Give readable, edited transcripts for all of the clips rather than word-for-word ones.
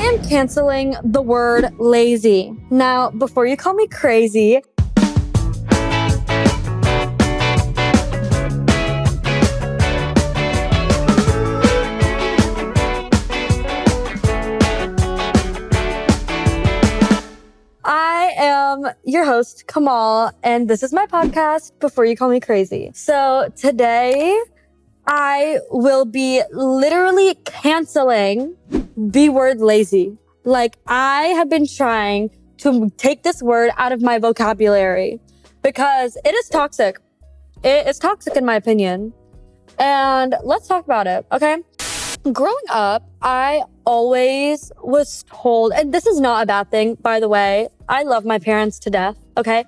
am canceling the word lazy. Now, before you call me crazy, I am your host, Kamal, and this is my podcast, Before You Call Me Crazy. So today, I will be literally canceling the word lazy. Like, I have been trying to take this word out of my vocabulary because it is toxic. It is toxic in my opinion. And let's talk about it, okay? Growing up, I always was told, and this is not a bad thing, by the way. I love my parents to death, okay?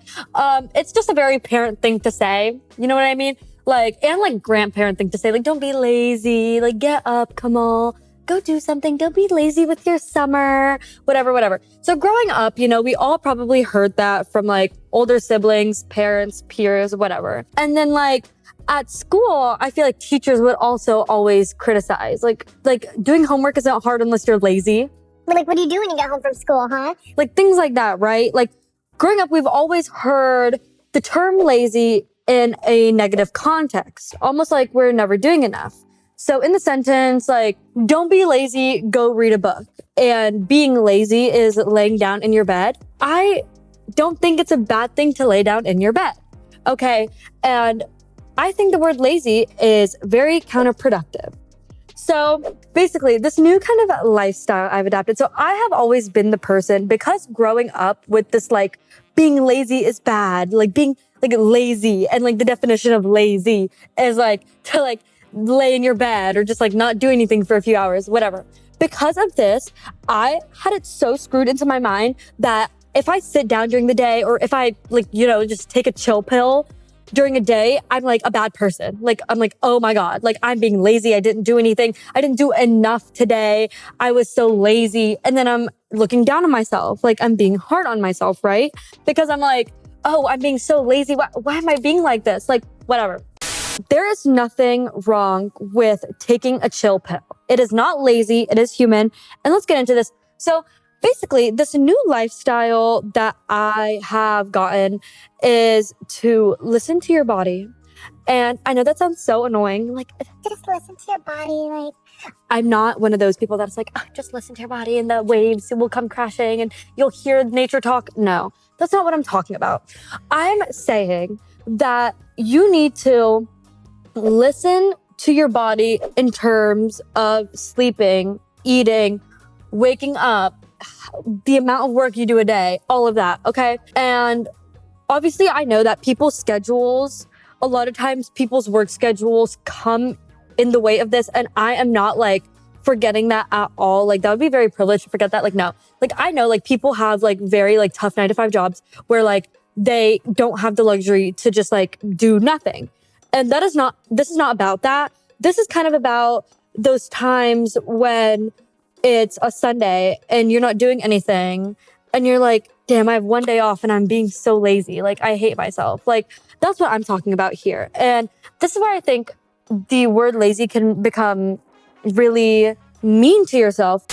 It's just a very parent thing to say. You know what I mean? And grandparent thing to say, like, don't be lazy, like, get up, come on, go do something, don't be lazy with your summer, whatever. So growing up, we all probably heard that from like older siblings, parents, peers, whatever. And then at school, I feel like teachers would also always criticize, like doing homework isn't hard unless you're lazy. Like, what do you do when you get home from school, huh? Like things like that, right? Like growing up, we've always heard the term lazy in a negative context, almost like we're never doing enough. So in the sentence, like, don't be lazy, go read a book. And being lazy is laying down in your bed. I don't think it's a bad thing to lay down in your bed, okay? And I think the word lazy is very counterproductive. So basically, this new kind of lifestyle I've adapted. So I have always been the person, because growing up with this, like, being lazy is bad, like being like lazy, and like the definition of lazy is like to like lay in your bed or just like not do anything for a few hours, whatever. Because of this, I had it so screwed into my mind that if I sit down during the day, or if I just take a chill pill during a day, I'm like a bad person. Like, I'm like, oh my God, like I'm being lazy. I didn't do anything. I didn't do enough today. I was so lazy. And then I'm looking down on myself. Like I'm being hard on myself, right? Because I'm like, oh, I'm being so lazy. Why am I being like this? Like, whatever. There is nothing wrong with taking a chill pill. It is not lazy. It is human. And let's get into this. So basically, this new lifestyle that I have gotten is to listen to your body. And I know that sounds so annoying. Like, just listen to your body. Like, I'm not one of those people that's like, oh, just listen to your body and the waves will come crashing and you'll hear nature talk. No, that's not what I'm talking about. I'm saying that you need to listen to your body in terms of sleeping, eating, waking up, the amount of work you do a day, all of that, okay? And obviously, I know that people's schedules, a lot of times people's work schedules come in the way of this, and I am not like forgetting that at all. Like, that would be very privileged to forget that. Like, no. Like, I know like people have like very like tough 9-to-5 jobs where like they don't have the luxury to just like do nothing. And this is not about that. This is kind of about those times when it's a Sunday and you're not doing anything and you're like, damn, I have one day off and I'm being so lazy. Like, I hate myself. Like, that's what I'm talking about here. And this is where I think the word lazy can become really mean to yourself.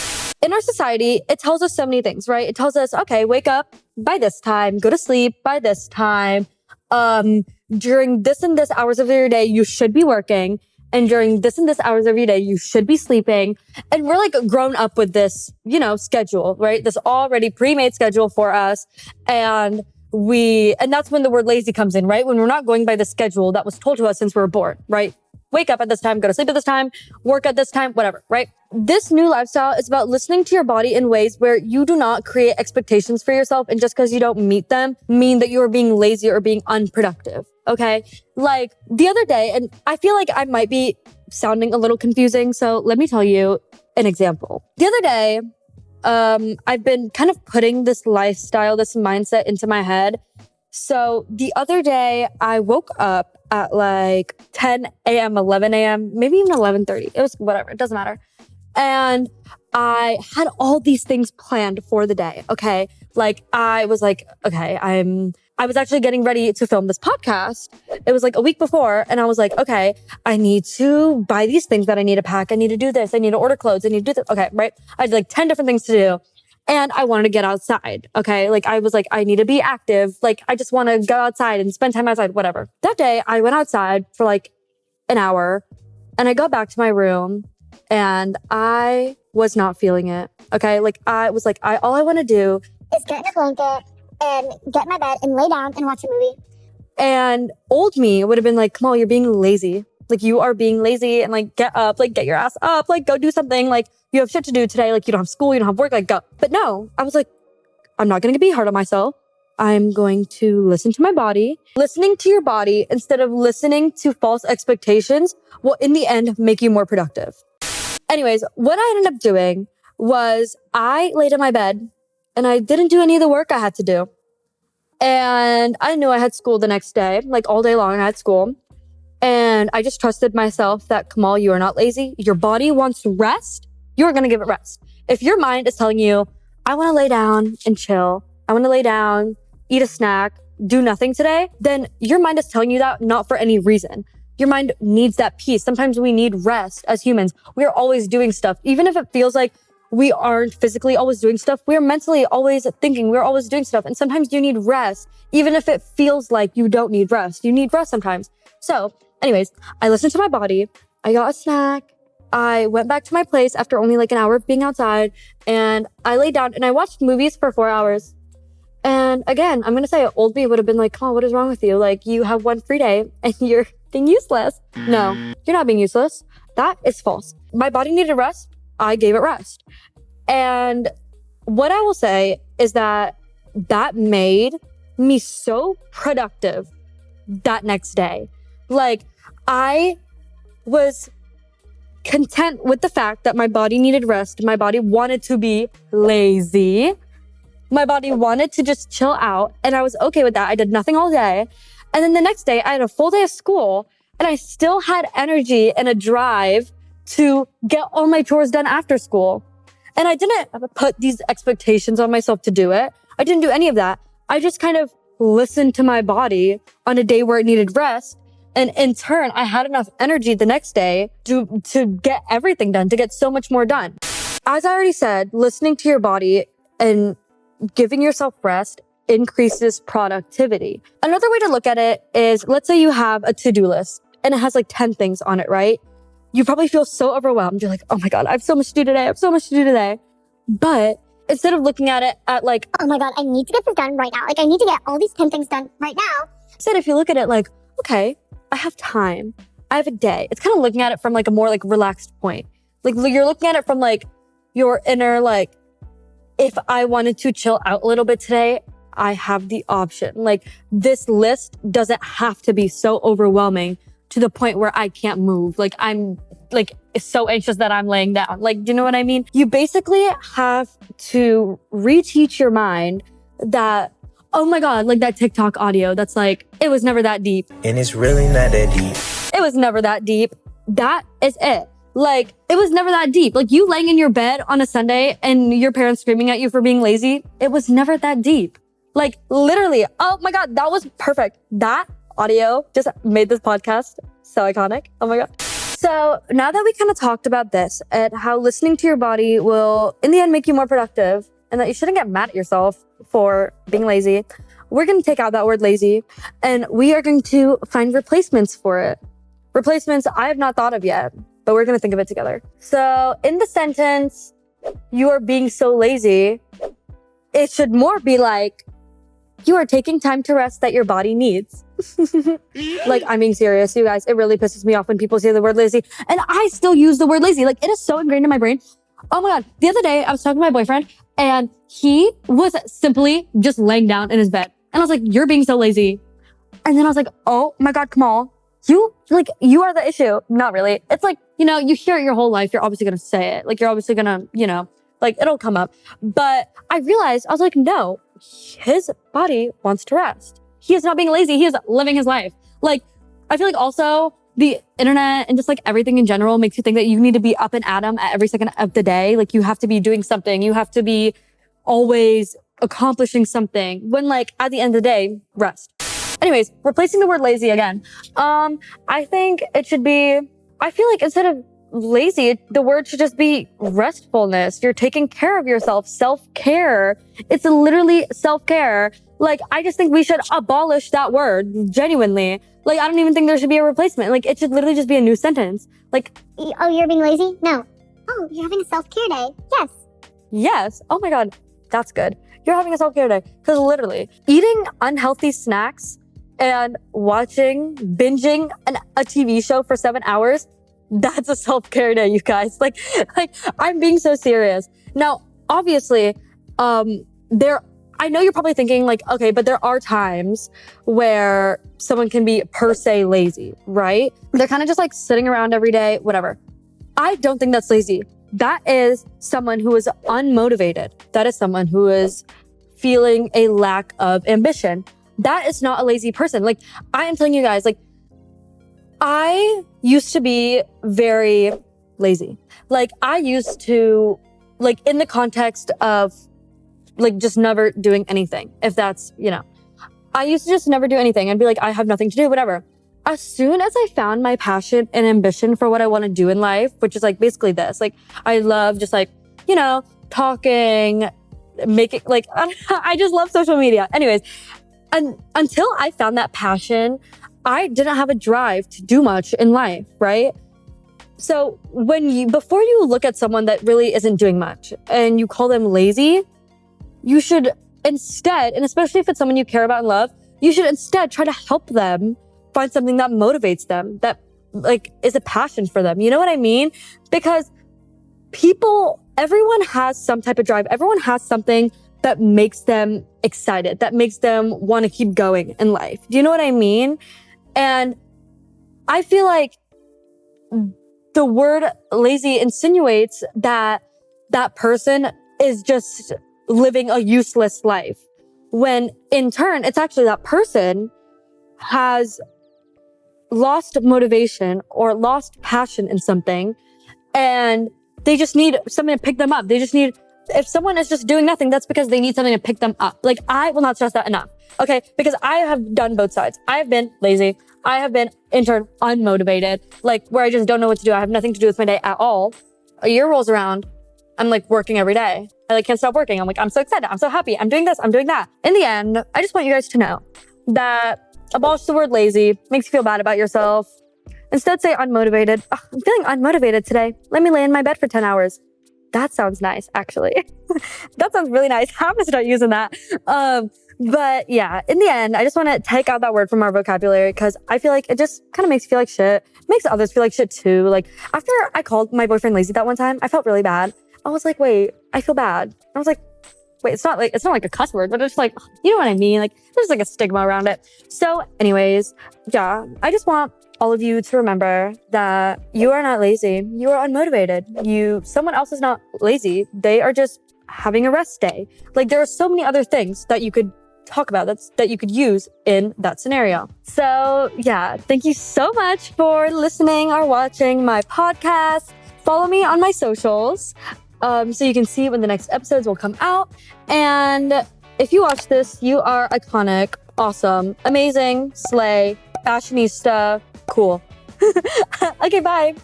In our society, it tells us so many things, right? It tells us, okay, wake up by this time, go to sleep by this time. During this and this hours of your day, you should be working. And during this and this hours of your day, you should be sleeping. And we're like grown up with this, schedule, right? This already pre-made schedule for us. And that's when the word lazy comes in, right? When we're not going by the schedule that was told to us since we were born, right? Wake up at this time, go to sleep at this time, work at this time, whatever, right? This new lifestyle is about listening to your body in ways where you do not create expectations for yourself. And just because you don't meet them mean that you are being lazy or being unproductive. Okay. Like the other day, and I feel like I might be sounding a little confusing. So let me tell you an example. The other day, I've been kind of putting this lifestyle, this mindset into my head. So the other day I woke up at like 10 a.m., 11 a.m., maybe even 11:30. It was whatever. It doesn't matter. And I had all these things planned for the day. Okay. Like I was like, okay, I was actually getting ready to film this podcast. It was like a week before. And I was like, okay, I need to buy these things that I need to pack. I need to do this. I need to order clothes. I need to do this. Okay. Right. I had like 10 different things to do. And I wanted to get outside. Okay. Like I was like, I need to be active. Like I just want to go outside and spend time outside, whatever. That day I went outside for like an hour and I got back to my room and I was not feeling it. Okay. Like I was like, all I want to do is get in a blanket and get in my bed and lay down and watch a movie. And old me would have been like, Kamal, you're being lazy. Like you are being lazy and like get up, like get your ass up, like go do something. Like you have shit to do today. Like you don't have school, you don't have work, like go. But no, I was like, I'm not going to be hard on myself. I'm going to listen to my body. Listening to your body instead of listening to false expectations will in the end make you more productive. Anyways, what I ended up doing was I laid in my bed and I didn't do any of the work I had to do. And I knew I had school the next day, like all day long I had school. And I just trusted myself that, Kamal, you are not lazy. Your body wants rest. You're going to give it rest. If your mind is telling you, I want to lay down and chill. I want to lay down, eat a snack, do nothing today, then your mind is telling you that not for any reason. Your mind needs that peace. Sometimes we need rest as humans. We are always doing stuff. Even if it feels like we aren't physically always doing stuff, we are mentally always thinking, we're always doing stuff. And sometimes you need rest. Even if it feels like you don't need rest, you need rest sometimes. So anyways, I listened to my body. I got a snack. I went back to my place after only like an hour of being outside and I laid down and I watched movies for 4 hours. And again, I'm going to say old me would have been like, oh, what is wrong with you? Like you have one free day and you're being useless. No, you're not being useless. That is false. My body needed rest. I gave it rest. And what I will say is that made me so productive that next day. Like I was content with the fact that my body needed rest. My body wanted to be lazy. My body wanted to just chill out. And I was okay with that. I did nothing all day. And then the next day I had a full day of school and I still had energy and a drive to get all my chores done after school. And I didn't put these expectations on myself to do it. I didn't do any of that. I just kind of listened to my body on a day where it needed rest. And in turn, I had enough energy the next day to get everything done, to get so much more done. As I already said, listening to your body and giving yourself rest increases productivity. Another way to look at it is, let's say you have a to-do list and it has like 10 things on it, right? You probably feel so overwhelmed. You're like, oh my God, I have so much to do today. I have so much to do today. But instead of looking at it at like, oh my God, I need to get this done right now. Like I need to get all these 10 things done right now. Instead, if you look at it like, okay, I have time. I have a day. It's kind of looking at it from like a more like relaxed point. Like you're looking at it from like your inner, like, if I wanted to chill out a little bit today, I have the option. Like this list doesn't have to be so overwhelming to the point where I can't move. Like I'm like so anxious that I'm laying down. Like, do you know what I mean? You basically have to reteach your mind that, oh my God, like that TikTok audio that's like, it was never that deep. And it's really not that deep. It was never that deep. That is it. Like, it was never that deep. Like you laying in your bed on a Sunday and your parents screaming at you for being lazy. It was never that deep. Like literally, oh my God, that was perfect. That audio just made this podcast so iconic. Oh my God. So now that we kind of talked about this and how listening to your body will in the end make you more productive and that you shouldn't get mad at yourself for being lazy, we're going to take out that word lazy and we are going to find replacements for it. Replacements I have not thought of yet, but we're going to think of it together. So in the sentence, you are being so lazy, it should more be like, you are taking time to rest that your body needs. Like, I'm being serious, you guys. It really pisses me off when people say the word lazy. And I still use the word lazy. Like, it is so ingrained in my brain. Oh my God. The other day, I was talking to my boyfriend and he was simply just laying down in his bed. And I was like, you're being so lazy. And then I was like, oh my God, Kamal, you are the issue. Not really. It's like, you hear it your whole life. You're obviously going to say it. Like, you're obviously going to, like it'll come up. But I realized, I was like, no, his body wants to rest. He is not being lazy. He is living his life. Like, I feel like also the internet and just like everything in general makes you think that you need to be up and at 'em at every second of the day. Like you have to be doing something. You have to be always accomplishing something when like at the end of the day, rest. Anyways, replacing the word lazy again. I think it should be, I feel like instead of lazy, the word should just be restfulness. You're taking care of yourself, self-care. It's literally self-care. Like, I just think we should abolish that word, genuinely. Like, I don't even think there should be a replacement. Like, it should literally just be a new sentence. Like, Oh, you're being lazy? No. Oh, you're having a self-care day? Yes. yes. Oh my God, that's good. You're having a self-care day. Because literally, eating unhealthy snacks and binging a TV show for 7 hours, that's a self-care day, you guys. Like I'm being so serious. Now, obviously, I know you're probably thinking like, okay, but there are times where someone can be per se lazy, right? They're kind of just like sitting around every day, whatever. I don't think that's lazy. That is someone who is unmotivated. That is someone who is feeling a lack of ambition. That is not a lazy person. Like, I am telling you guys, like, I used to be very lazy. Like, I used to, like, in the context of, like, just never doing anything. If that's, I used to just never do anything and be like, I have nothing to do, whatever. As soon as I found my passion and ambition for what I want to do in life, which is, like, basically this. Like, I love just, like, talking, making, like, I just love social media. Anyways, and until I found that passion, I didn't have a drive to do much in life, right? So before you look at someone that really isn't doing much and you call them lazy, you should instead, and especially if it's someone you care about and love, you should instead try to help them find something that motivates them, that like is a passion for them. You know what I mean? Because everyone has some type of drive. Everyone has something that makes them excited, that makes them want to keep going in life. Do you know what I mean? And I feel like the word lazy insinuates that that person is just living a useless life, when in turn, it's actually that person has lost motivation or lost passion in something, and they just need something to pick them up. If someone is just doing nothing, that's because they need something to pick them up. Like, I will not stress that enough, okay? Because I have done both sides. I have been lazy. I have been, in turn, unmotivated, like, where I just don't know what to do. I have nothing to do with my day at all. A year rolls around. I'm, like, working every day. I, like, can't stop working. I'm like, I'm so excited. I'm so happy. I'm doing this. I'm doing that. In the end, I just want you guys to know that abolish the word lazy. Makes you feel bad about yourself. Instead, say unmotivated. Ugh, I'm feeling unmotivated today. Let me lay in my bed for 10 hours. That sounds nice, actually. That sounds really nice. I'm gonna start using that. But yeah, in the end, I just want to take out that word from our vocabulary because I feel like it just kind of makes you feel like shit. It makes others feel like shit too. Like, after I called my boyfriend lazy that one time, I felt really bad. I was like, wait, I feel bad. I was like, wait, it's not like a cuss word, but it's like, you know what I mean? Like, there's like a stigma around it. So anyways, yeah, I just want all of you to remember that you are not lazy. You are unmotivated. Someone else is not lazy. They are just having a rest day. Like, there are so many other things that you could talk about that you could use in that scenario. So yeah, thank you so much for listening or watching my podcast. Follow me on my socials so you can see when the next episodes will come out. And if you watch this, you are iconic, awesome, amazing, slay, fashionista, cool. Okay, bye.